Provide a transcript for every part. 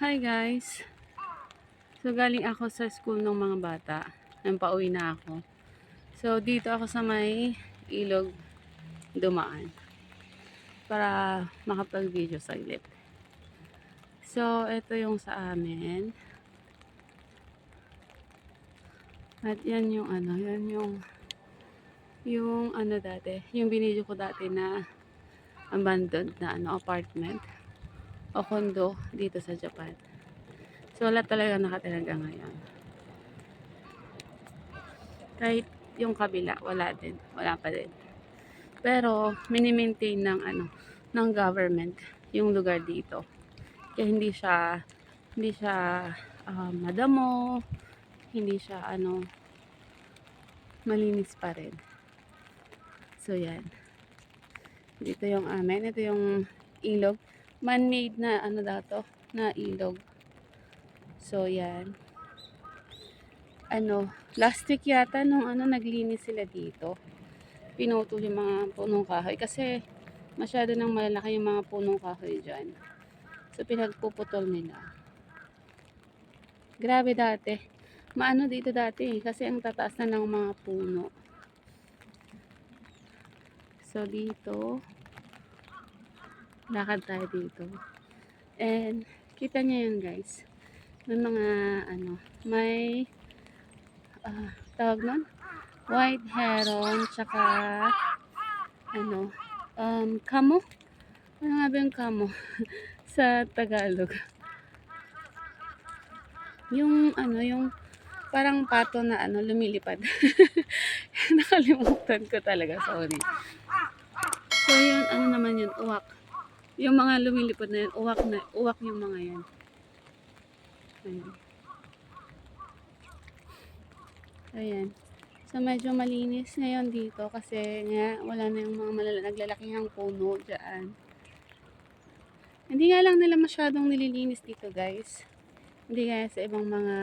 Hi guys! So galing ako sa school ng mga bata. Nang pauwi na ako. So dito ako sa may ilog dumaan. Para makapag-video saglit. So ito yung sa amin. At yan yung yan yung dati. Yung binidyo ko dati na abandoned na apartment o condo dito sa Japan. So wala talaga nakatira hanggang ngayon. Kahit yung kabila, wala din. Wala pa din. Pero mini-maintain ng government yung lugar dito. Kaya hindi siya madamo, hindi siya malinis pa rin. So yan. Dito yung amin, ito yung ilog. Man-made na daw na ilog. So yan. Last week yata nung naglinis sila dito. Pinutol yung mga punong kahoy kasi masyado nang malalaki yung mga punong kahoy dyan. So pinagpuputol nila. Grabe dati. Maano dito dati kasi ang tataas na ng mga puno. So dito, lakad tayo dito. And kita niyo yun guys. May mga may tawag nun? White heron, tsaka kamo? Ano nga ba yung kamo? Sa Tagalog. Yung parang pato na lumilipad. Nakalimutan ko talaga, sorry. So yun, naman yun, uwak. Yung mga lumilipad na yun, uwak yung mga yan. Ayan. So medyo malinis ngayon dito kasi nga wala na yung mga naglalakihang puno dyan. Hindi nga lang nila masyadong nililinis dito guys. Hindi gaya sa ibang mga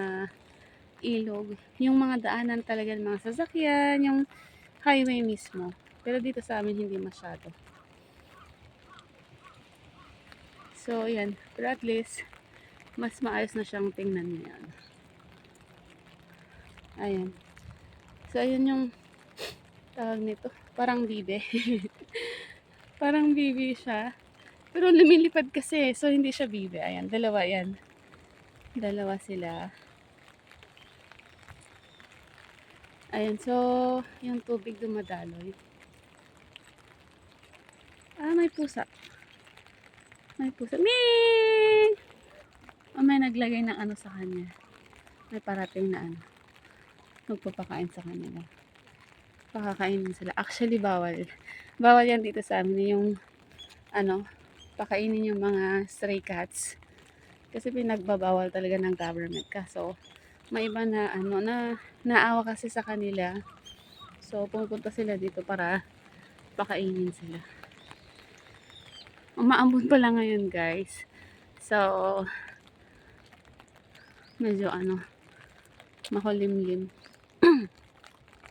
ilog. Yung mga daanan talaga ng mga sasakyan, yung highway mismo. Pero dito sa amin hindi masyado. So yan. Pero at least mas maayos na siyang tingnan niyan. Ayan. So ayun yung tawag nito. Parang bibe. Parang bibe siya. Pero lumilipad kasi. So hindi siya bibe. Ayan. Dalawa yan. Dalawa sila. Ayan. So yung tubig dumadaloy. May pusa. May pusa. Ming! May naglagay ng sa kanya. May parating na magpapakain sa kanila. Pakakainin sila. Actually, bawal. Bawal yan dito sa amin. Yung, pakainin yung mga stray cats. Kasi pinagbabawal talaga ng government. Kaso, may iba na, naawa kasi sa kanila. So, pupunta sila dito para pakainin sila. Umaambon pa lang ngayon, guys. So, medyo makulimlim.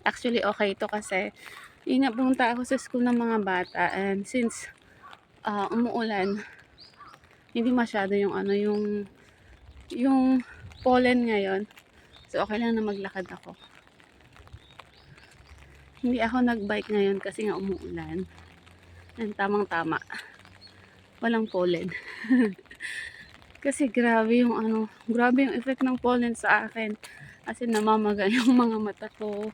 Actually, okay ito kasi pumunta ako sa school ng mga bata and since umuulan, hindi masyado yung pollen ngayon. So, okay lang na maglakad ako. Hindi ako nagbike ngayon kasi nga umuulan. And tamang-tama. Walang pollen. Kasi grabe yung grabe yung effect ng pollen sa akin. Kasi namamaga yung mga mata ko.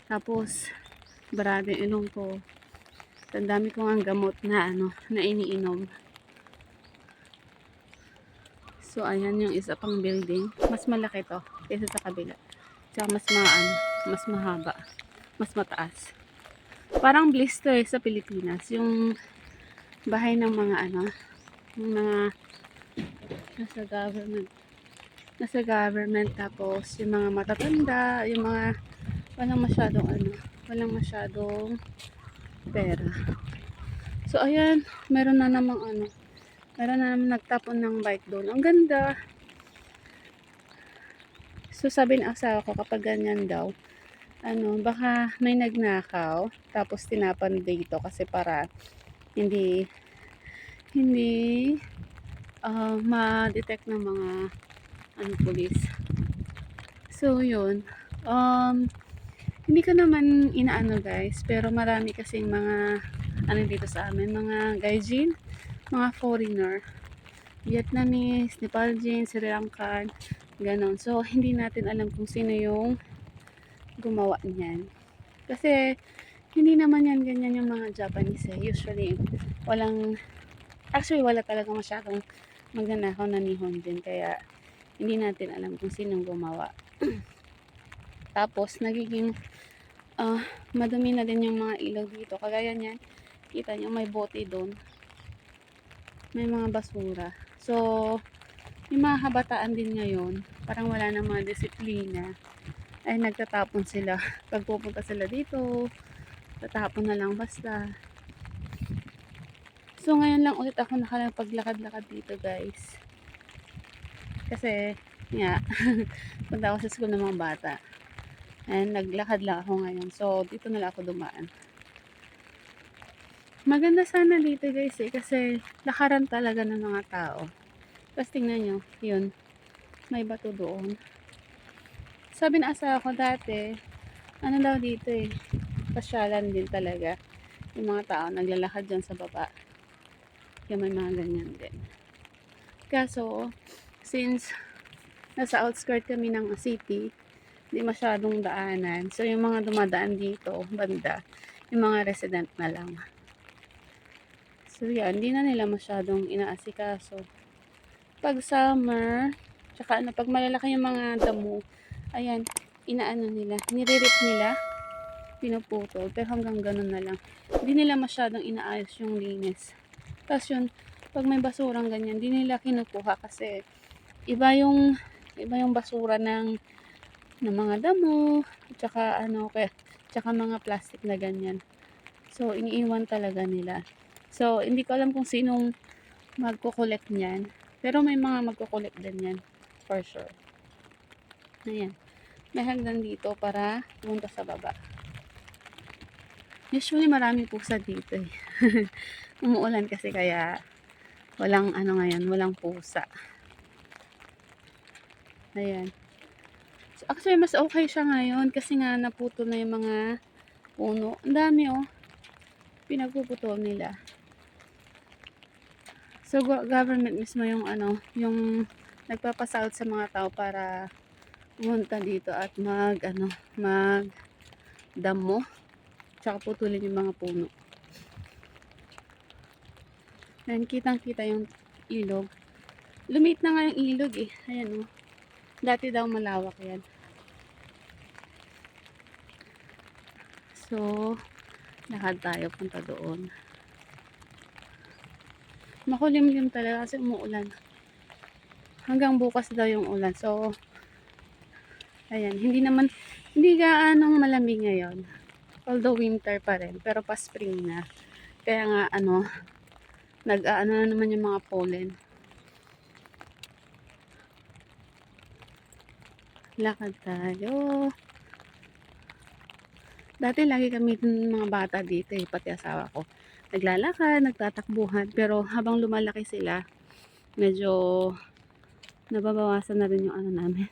Tapos, barado yung ilong ko. Ang dami ko ang gamot na na iniinom. So, ayan yung isa pang building. Mas malaki to kaysa sa kabila. Tsaka mas mahaba. Mas mataas. Parang blister sa Pilipinas. Yung bahay ng mga yung mga nasa government tapos yung mga matatanda, yung mga walang masyadong pera. So ayan, meron na namang nagtapon ng bike doon. Ang ganda. So sabi ng asawa ko kapag ganyan daw, baka may nagnakaw tapos tinapan dito kasi para hindi hindi ma-detect ng mga pulis. So yun, hindi ko naman inaano guys, pero marami kasing mga dito sa amin, mga gaijin, mga foreigner, Vietnamese, Nepalese, Sri Lankan, ganon. So hindi natin alam kung sino yung gumawa niyan. Kasi hindi naman yan ganyan yung mga Japanese eh. Usually wala talaga masyadong magnanakaw na nihon din, kaya hindi natin alam kung sinong gumawa. Tapos nagiging madumi na din yung mga ilog dito. Kagaya niyan, kita nyo may bote doon. May mga basura. So, yung mga kabataan din ngayon, parang wala na mga disiplina. Ay nagtatapon sila. Pag pupunta sila dito, tatapon na lang basta. So, ngayon lang ulit ako nakalapaglakad-lakad dito guys. Kasi, nga, punta ako sa school ng mga bata. And naglakad lang ako ngayon. So, dito na lang ako dumaan. Maganda sana dito guys eh. Kasi lakaran talaga ng mga tao. Tapos tingnan nyo, yun. May bato doon. Sabi na asawa ko dati, ano daw dito eh. Pasyalan din talaga. Yung mga tao naglalakad dyan sa baba. Kaya may mga ganyan din. Kaso, since nasa outskirt kami ng city, hindi masyadong daanan. So, yung mga dumadaan dito, banda, yung mga resident na lang. So, yan, hindi na nila masyadong inaasikaso. Pag summer, tsaka pag malalaki yung mga damo, ayan, inaano nila, nire-rip nila, pinuputol, pero hanggang ganun na lang. Hindi nila masyadong inaayos yung linis. Tapos yun, pag may basurang ganyan, hindi nila kinukuha kasi iba yung basura ng mga damo, tsaka tsaka mga plastic na ganyan. So, iniiwan talaga nila. So, hindi ko alam kung sinong magko-collect niyan. Pero may mga magko-collect din yan. For sure. Ayan. May hagdan dito para pumunta sa baba. Usually, marami pusa dito eh. Umuulan kasi kaya walang walang pusa. Ayan. Actually, mas okay siya ngayon kasi nga naputol na yung mga puno. Ang dami oh. Pinagpuputol nila. So, government mismo yung yung nagpapasahod sa mga tao para pumunta dito at damo. Tsaka putulin yung mga puno. Ayan, kitang-kita yung ilog. Lumiit na nga yung ilog eh. Ayan oh. Dati daw malawak yan. So, lakad tayo punta doon. Makulimlim talaga kasi umuulan. Hanggang bukas daw yung ulan. So, ayan, hindi gaanong malamig ngayon. Although winter pa rin, pero pa spring na. Kaya nga nag-aano na naman yung mga pollen. Lakad tayo. Dati lagi kami mga bata dito eh, pati asawa ko. Naglalakad, nagtatakbuhan, pero habang lumalaki sila, medyo nababawasan na rin yung namin.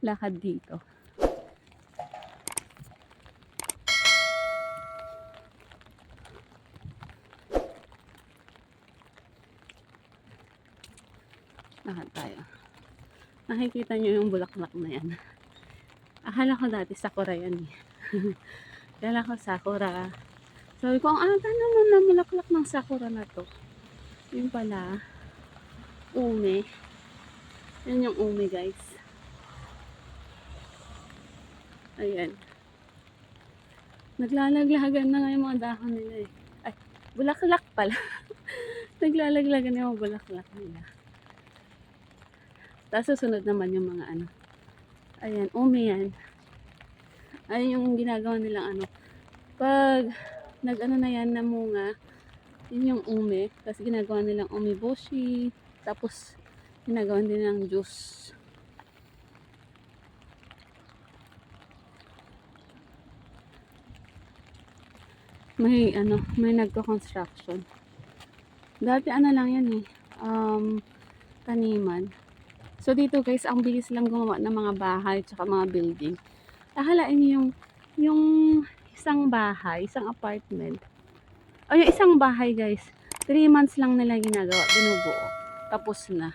Lakad dito. Lakad tayo. Nakikita nyo yung bulaklak na yan. Akala ko dati sakura yan eh. Akala ko sakura. Sabi ko, ang aga naman na bulaklak ng sakura na to. Yun pala, ume. Yan yung ume guys. Ayan. Naglalaglagan na nga yung mga dahon nila eh. Ay, bulaklak pala. Naglalaglagan na yung bulaklak nila. Tapos susunod naman yung mga ayan, ume yan. Ayun yung ginagawa nilang pag na yan, namunga, yun yung ume. Tapos ginagawa nilang umeboshi. Tapos ginagawa din nilang juice. May nagko-construction. Dati ano lang yan eh, taniman. So dito guys, ang bilis lang gumawa ng mga bahay tsaka mga building. Akalain niyo yung isang bahay, isang apartment. O yung isang bahay guys, 3 months lang nila ginagawa, binubuo. Tapos na.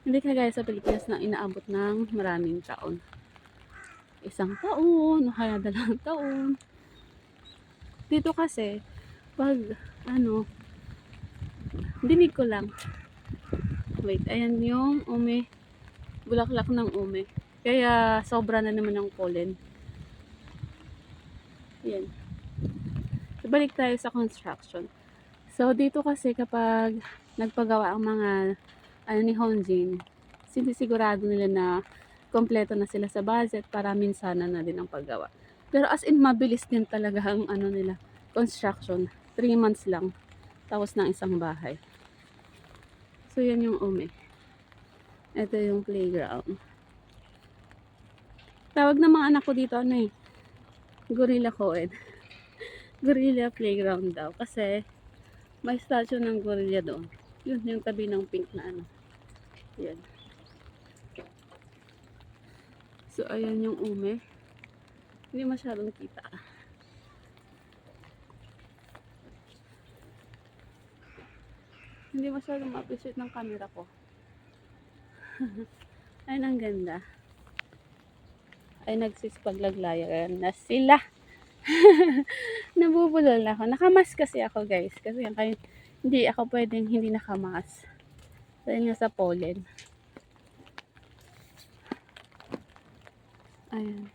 Hindi kagaya sa Pilipinas na inaabot ng maraming taon. Isang taon, o kaya 2 taon. Dito kasi, pag ano, dinig ko lang. Wait, ayan yung ume. Bulaklak ng ume. Kaya sobra na naman ng pollen. Yan. So, balik tayo sa construction. So, dito kasi kapag nagpagawa ang mga ano ni Honjin, sinisigurado nila na kompleto na sila sa budget para minsanan na din ang paggawa. Pero as in, mabilis din talaga ang ano nila, construction. 3 months lang. Tapos ng isang bahay. So, yan yung ume. Ito yung playground. Tawag ng mga anak ko dito, ano eh, Gorilla Coed. Gorilla Playground daw. Kasi, may statue ng gorilla doon. Yun, yung tabi ng pink na ano. Yan. So, ayan yung ume. Hindi masyadong kita. Hindi masyadong ma-appreciate ng camera ko. Ayun, ang ganda. Ay, nagsispaglaglaya na sila. Nabubulol ako. Nakamas kasi ako guys. Kasi hindi ako pwedeng hindi nakamas. Dahil nga sa pollen. Ayan.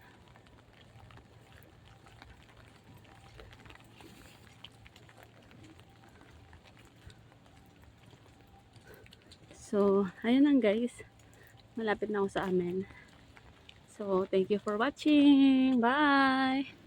So, ayun lang guys. Malapit na ako sa amin. So, thank you for watching. Bye!